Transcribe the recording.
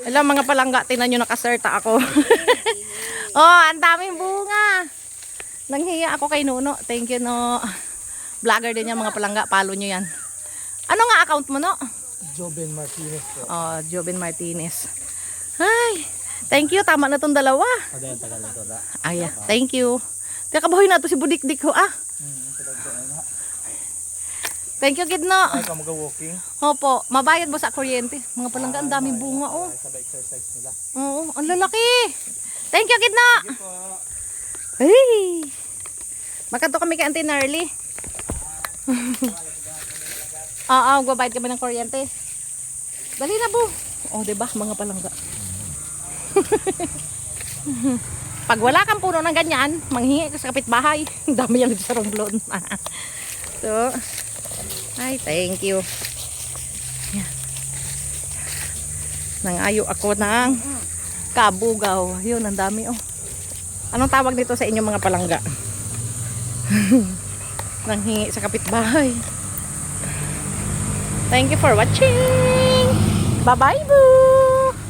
Alam, mga palangga, tinan nyo, nakaserta ako. Oh, ang daming bunga. Nanghiya ako kay Nuno. Thank you, no. Vlogger din yan, mga palangga. Follow nyo yan. Ano nga account mo, no? Joben Martinez po. Oh, Joben Martinez. Ay, thank you. Tama na tong dalawa. Kada yung tagal nito da. Ay, thank you. Teka, bahoy na to si Budikdik ho, ah. Thank you, Gidno. Ay, ka mag-walking. Opo, mabayad mo sa kuryente. Mga palangga, ang daming bunga, oh. Sabay exercise nila. Oo, ang lalaki. Thank you, Gidno. Sige po. Hey! Makato kami kay Auntie Narly. Oo, magbabayad kami ng kuryente. Dali na, bu. Oh, diba? Mga palangga. Pag wala kang puno ng ganyan, manghingi ka sa kapitbahay. Ang dami yan sa romblon. So, ay, thank you. Yan. Nangayo ako ng kabugaw. Yun, ang dami, oh. Anong tawag dito sa inyo, mga palangga? Nanghingi sa kapitbahay. Thank you for watching. Bye-bye, boo!